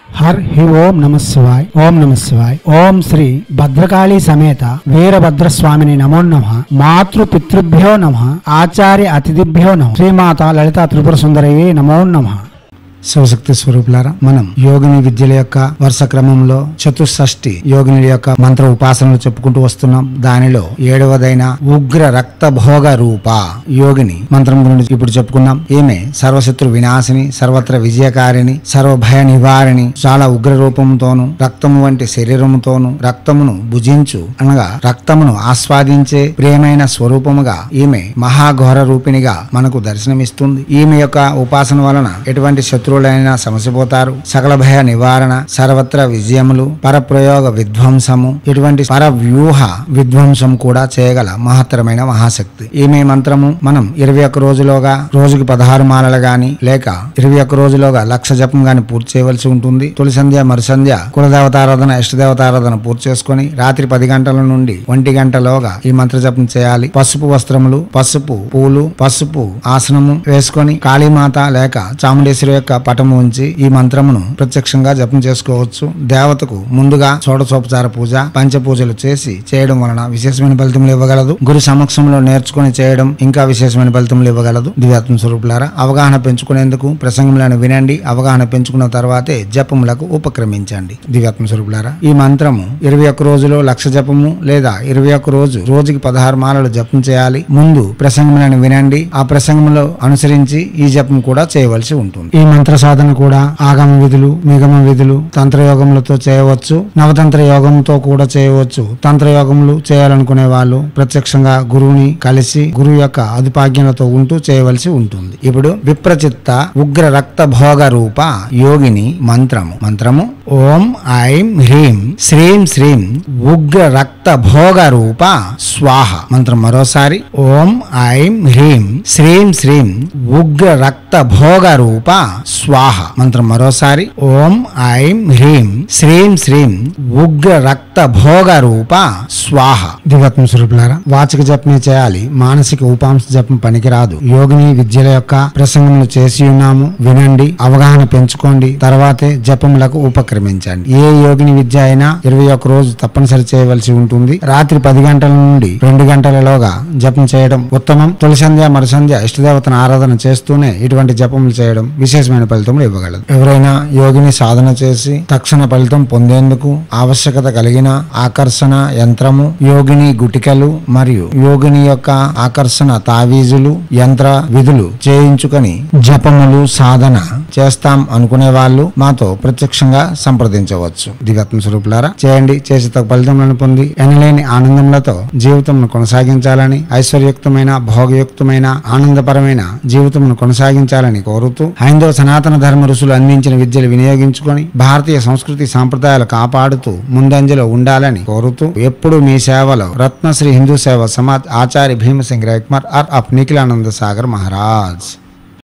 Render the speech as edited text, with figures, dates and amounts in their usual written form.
हर ही ओम नमः शिवाय ओम नमः शिवाय ओम श्री भद्रकाली समेत वीरभद्र स्वामिनि नमो नमः मातृ पितृभ्यो नमः आचार्य अतिथिभ्यो नमः श्रीमाता ललिता त्रिपुर सुंदरये नमो नमः। శివశక్తి స్వరూపులారా, మనం యోగిని విద్యల యొక్క వరుస క్రమంలో చతుషష్ఠి యోగిని యొక్క మంత్ర ఉపాసనలు చెప్పుకుంటూ వస్తున్నాం. దానిలో 7వదైన ఉగ్ర రక్త భోగ రూప యోగిని మంత్రం గురించి ఇప్పుడు చెప్పుకున్నాం. ఈమె సర్వశత్రు వినాశిని, సర్వత్ర విజయకారిణి, సర్వభయ నివారిణి, చాలా ఉగ్ర రూపంతోను రక్తము వంటి శరీరముతోను రక్తమును భుజించు అనగా రక్తమును ఆస్వాదించే ప్రియమైన స్వరూపముగా ఈమె మహాఘోర రూపిణిగా మనకు దర్శనమిస్తుంది. ఈమె యొక్క ఉపాసన వలన ఎటువంటి శత్రువులైనా సమసిపోతారు. సకల భయ నివారణ, సర్వత్ర విజయములు, పరప్రయోగ విధ్వంసము, ఇటువంటి పరవ్యూహ విధ్వంసం కూడా చేయగల మహత్తరమైన మహాశక్తి. ఈమె మంత్రము మనం 21 రోజులోగా రోజుకి 16 మాలలు గాని లేక 21 రోజులోగా 1,00,000 జపం గాని పూర్తి చేయవలసి ఉంటుంది. తొలి సంధ్య మరుసంధ్య కులదేవతారాధన, ఇష్టదేవతారాధన పూర్తి చేసుకుని రాత్రి 10 గంటల నుండి 1 గంటలోగా ఈ మంత్ర జపం చేయాలి. పసుపు వస్త్రములు, పసుపు పూలు, పసుపు ఆసనము వేసుకొని కాళీమాత లేక చాముండేశ్వరి యొక్క పటము ఉంచి ఈ మంత్రమును ప్రత్యక్షంగా జపం చేసుకోవచ్చు. దేవతకు ముందుగా షోడశోపచార పూజ, పంచపూజలు చేసి చేయడం వలన విశేషమైన ఫలితములు ఇవ్వగలదు. గురు సమక్షంలో నేర్చుకుని చేయడం ఇంకా విశేషమైన ఫలితములు ఇవ్వగలదు. దివ్యాత్మ స్వరూపులారా, అవగాహన పెంచుకునేందుకు ప్రసంగములను వినండి. అవగాహన పెంచుకున్న తర్వాతే జపములకు ఉపక్రమించండి. దివ్యాత్మ స్వరూపులారా, ఈ మంత్రము 21 రోజులో 1,00,000 జపము లేదా 21 రోజుకి 16 మాలలు జపం చేయాలి. ముందు ప్రసంగములను వినండి. ఆ ప్రసంగంలో అనుసరించి ఈ జపం కూడా చేయవలసి ఉంటుంది. ఈ మంత్ర సాధన కూడా ఆగమ విధులు, నిగమ విధులు, తంత్రయోగములతో చేయవచ్చు. నవతంత్ర యోగంతో కూడా చేయవచ్చు. తంత్రయోగములు చేయాలనుకునే వాళ్ళు ప్రత్యక్షంగా గురువుని కలిసి గురువు యొక్క అదుపాజ్ఞలతో ఉంటూ చేయవలసి ఉంటుంది. ఇప్పుడు విప్రచిత్త ఉగ్ర రక్త భోగ రూప యోగిని మంత్రము ఓం ఐం హ్రీం శ్రీం శ్రీం ఉగ్ర రక్త భోగ రూప స్వాహ. మంత్రం మరోసారి ఓం ఐం హ్రీం శ్రీం శ్రీం ఉగ్ర రక్త భోగ రూప స్వాహ. మంత్రం మరోసారి ఓం ఐం హ్రీం శ్రీం శ్రీం ఉగ్ర రక్త భోగ రూప స్వాహ. దివ్యాత్మ స్వరూపులారా, వాచిక జపమే చేయాలి. మానసిక ఉపాంశ జపం పనికిరాదు. యోగిని విద్యల యొక్క ప్రసంగములు చేసి ఉన్నాము, వినండి, అవగాహన పెంచుకోండి, తర్వాతే జపములకు ఉపక్రమించండి. ఏ యోగిని విద్య అయినా 21 రోజు తప్పనిసరి చేయవలసి ఉంటుంది. రాత్రి 10 గంటల నుండి 2 గంటలలోగా జపం చేయడం ఉత్తమం. తొలి సంధ్య మరుసంధ్య ఇష్టదేవతను ఆరాధన చేస్తూనే ఇటువంటి జపములు చేయడం విశేషమైన ఫలితములు ఇవ్వగలదు. ఎవరైనా యోగిని సాధన చేసి తక్షణ ఫలితం పొందేందుకు ఆవశ్యకత కలిగిన ఆకర్షణ యంత్రము, యోగిని గుటికలు మరియు యోగిని యొక్క ఆకర్షణ తావీజులు, యంత్ర విధులు చేయించుకొని జపములు సాధన చేస్తాం అనుకునే వాళ్ళు మాతో ప్రత్యక్షంగా సంప్రదించవచ్చు. దివ్యాత్మ స్వరూపులారా, చేయండి. చేసి తగ్గ ఫలితములను పొంది ఎనలేని ఆనందములతో జీవితమును కొనసాగించాలని, ఐశ్వర్యయుక్తమైన భోగయుక్తమైన ఆనందపరమైన జీవితమును కొనసాగించాలని కోరుతూ హైందవ సనాతన ధర్మ ఋషులు అందించిన విద్యలు వినియోగించుకొని భారతీయ సంస్కృతి సాంప్రదాయాలు కాపాడుతూ ముందంజలో ఉండాలని కోరుతూ ఎప్పుడు మీ సేవలో రత్నశ్రీ హిందూ సేవ సమాజ్ ఆచార్య భీమసింగ్ రేక్మర్ ఆర్ అప్ నిఖిలానంద సాగర్ మహారాజ్.